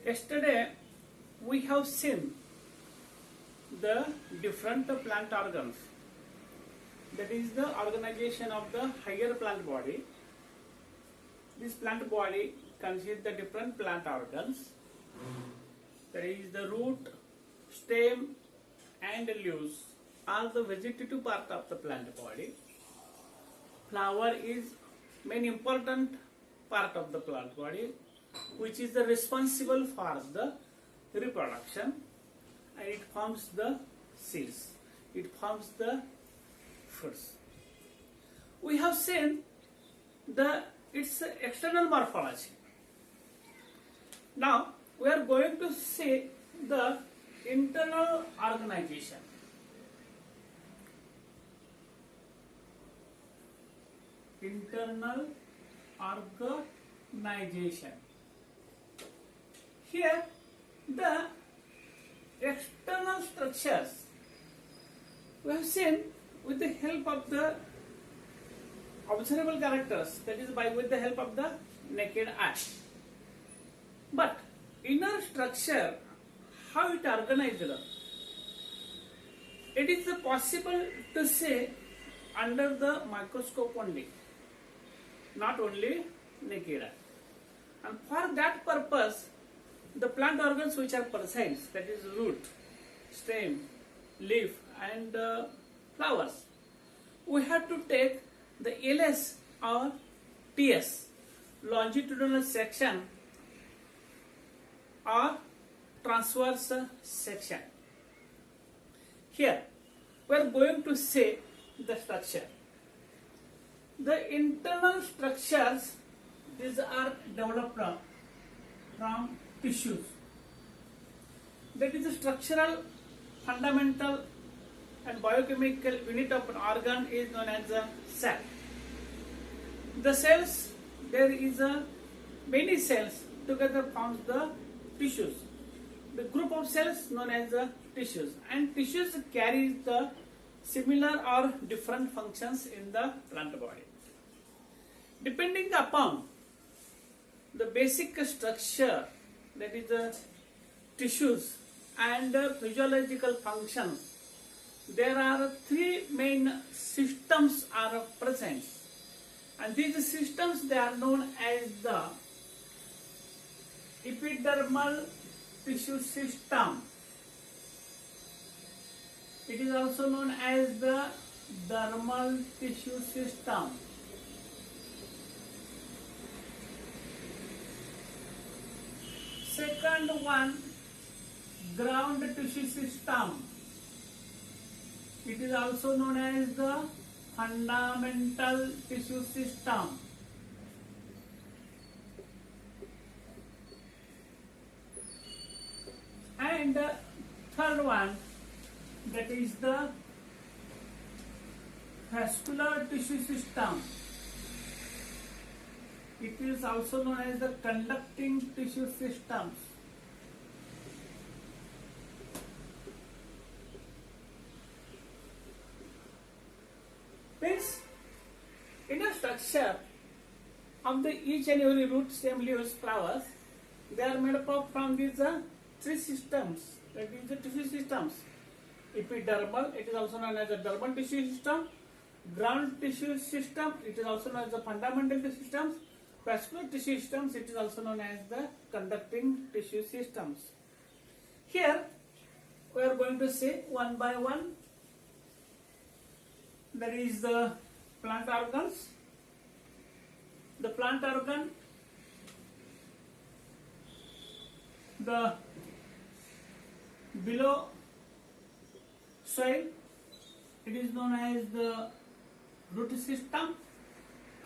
Yesterday we have seen the different plant organs, that is the organization of the higher plant body. This plant body consists the different plant organs, that is the root, stem and leaves are the vegetative part of the plant body. Flower is main important part of the plant body, which is the responsible for the reproduction, and it forms the seeds, it forms the fruits. We have seen its external morphology. Now we are going to see the internal organization. Internal organization. Here the external structures we have seen with the help of the observable characters, that is with the help of the naked eye. But inner structure, how it organized, it is possible to see under the microscope only, not only naked eye. And for that purpose, the plant organs which are present, that is root, stem, leaf and flowers, we have to take the LS or TS, longitudinal section or transverse section. Here we are going to see the structure. The internal structures, these are developed from tissues. That is the structural, fundamental and biochemical unit of an organ is known as a cell. The cells, there is many cells together forms the tissues. The group of cells known as the tissues, and tissues carry the similar or different functions in the plant body. Depending upon the basic structure, that is the tissues and physiological functions, there are three main systems are present, and these systems they are known as the epidermal tissue system. It is also known as the dermal tissue system. Second one, ground tissue system. It is also known as the fundamental tissue system. And the third one, that is the vascular tissue system. It is also known as the conducting tissue systems. Means inner structure of the each and every root, stem, leaves, flowers, they are made up from these three systems, that is the tissue systems. Epidermal, it is also known as the dermal tissue system. Ground tissue system, it is also known as the fundamental tissue systems. Vascular tissue systems, it is also known as the conducting tissue systems. Here we are going to see one by one. That is the plant organs. The plant organ, the below soil, it is known as the root system,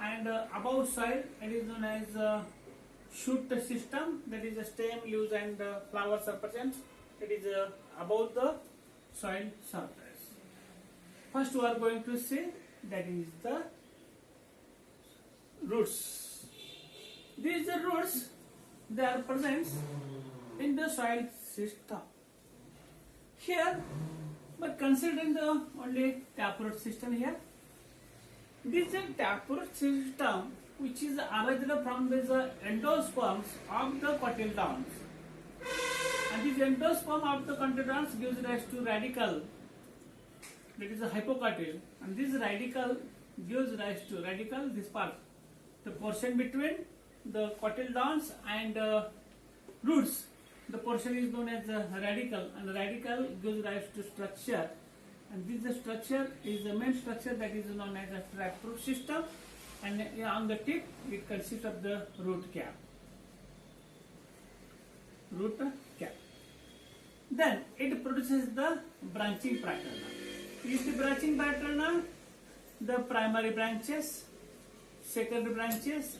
and above soil it is known as the shoot system, that is the stem, leaves and flowers are present. It is above the soil surface. First we are going to see, that is the roots. These roots, they are present in the soil system. Here we are considering the only taproot system here. This taproot system which is arranged from the endosperms of the cotyledons. And this endosperm of the cotyledons gives rise to radicle, that is a hypocotyl, and this radicle gives rise to this part, the portion between the cotyledons and roots. The portion is known as the radicle, and the radicle gives rise to structure, and this structure is the main structure that is known as a taproot system, and on the tip it consists of the root cap. Then it produces the branching paterna. Is the branching paterna the primary branches, secondary branches,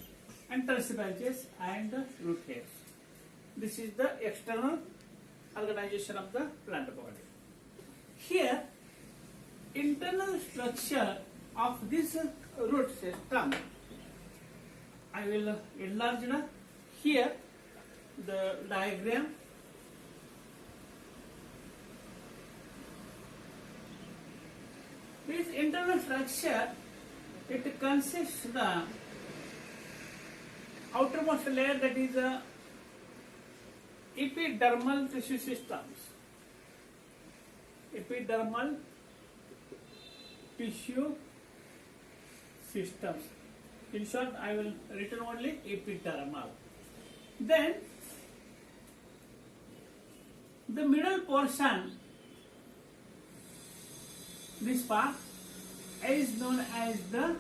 and tertiary branches, and the root hairs. This is the external organization of the plant body. Here, internal structure of this root system, I will enlarge here the diagram. This internal structure, it consists the outermost layer, that is epidermal tissue systems. Epidermal tissue systems. In short, I will written only epidermal. Then the middle portion, this part is known as the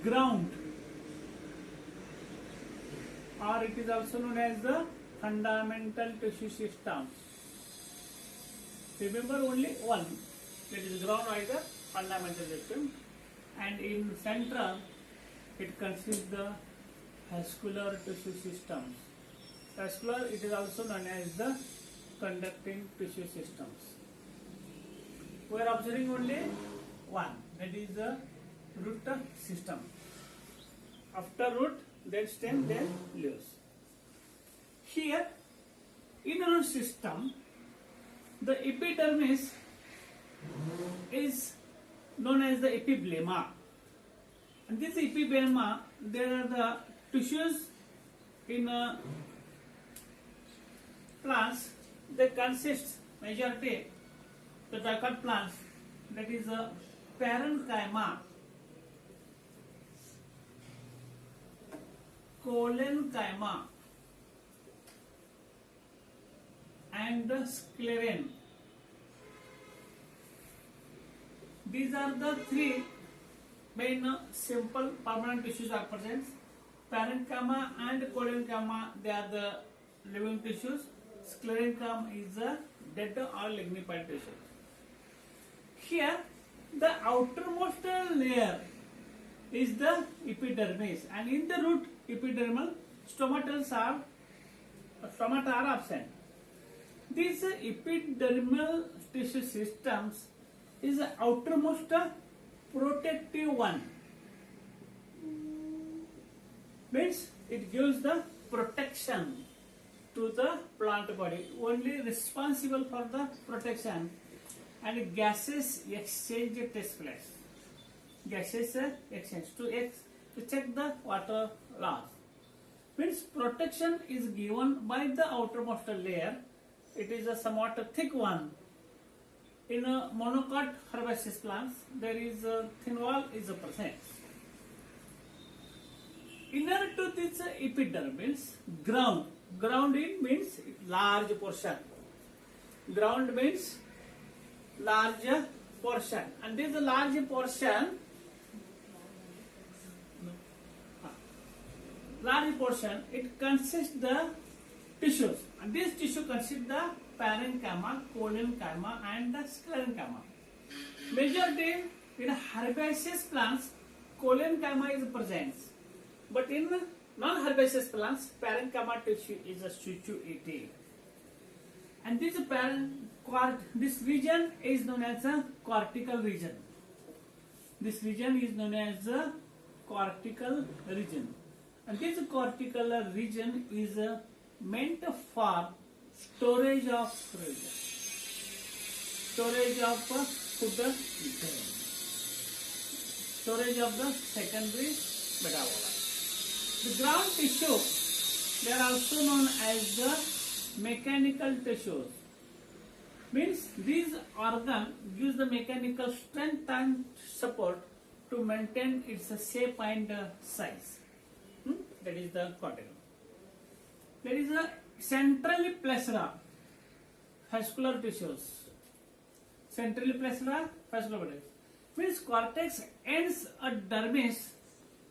ground, or it is also known as the fundamental tissue system. Remember only one, that is ground or the fundamental system, and in central it consists the vascular tissue systems. Vascular, it is also known as the conducting tissue systems. We are observing only one, that is the root system. After root, then stem, then leaves. Here, in our system, the epidermis is known as the epiblemma. And this epiblemma, there are the tissues in plants. They consist majority the dicot plants, that is a parenchyma, collenchyma, and the scleren. These are the three main simple permanent tissues are present. Parenchyma and collenchyma, they are the living tissues. Sclerenchyma is a dead or lignified tissue. Here, the outermost layer is the epidermis, and in the root epidermal stomata are absent. These epidermal tissue systems is the outermost protective one. Means it gives the protection to the plant body, only responsible for the protection, and gases exchange takes place. Gases exchange to check the water loss. Means protection is given by the outermost layer. It is a somewhat thick one. In a monocot herbaceous plants, there is a thin wall is a present. Inner to this epidermis, ground. Ground means large portion. Ground means large portion, and this large portion, it consists the tissues, and this tissue consists the parenchyma, collenchyma, and the sclerenchyma. Majority in herbaceous plants, collenchyma is present, but in non-herbaceous plants, parenchyma tissue is situated. And this region is known as a cortical region. This region is known as a cortical region. And this cortical region is meant for storage of food grain, storage of the secondary metabolite. The ground tissue They are also known as the mechanical tissues. Means these organ gives the mechanical strength and support to maintain its shape and size. That is the cortical. There is a centrally placed vascular tissues. Centrally placed vascular tissues. Means cortex ends a dermis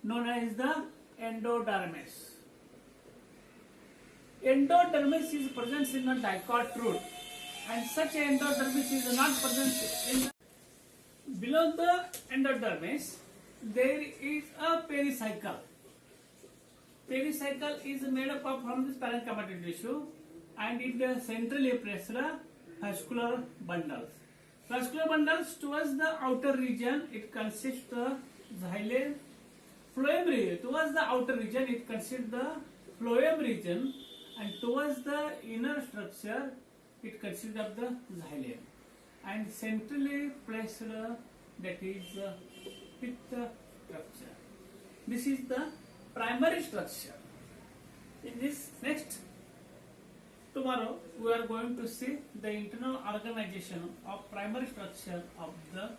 known as the endodermis. Endodermis is present in the dicot root, and such endodermis is not present in the below the endodermis. There is a pericycle. Pericycle is made up of from this parenchymatic tissue, and it is centrally placed vascular bundles. Vascular bundles towards the outer region, it consists of xylem. Phloem region, towards the outer region, it consists the phloem region, and towards the inner structure, it consists of the xylem. And centrally placed, that is pith structure. This is the primary structure. In this next, tomorrow we are going to see the internal organization of primary structure of the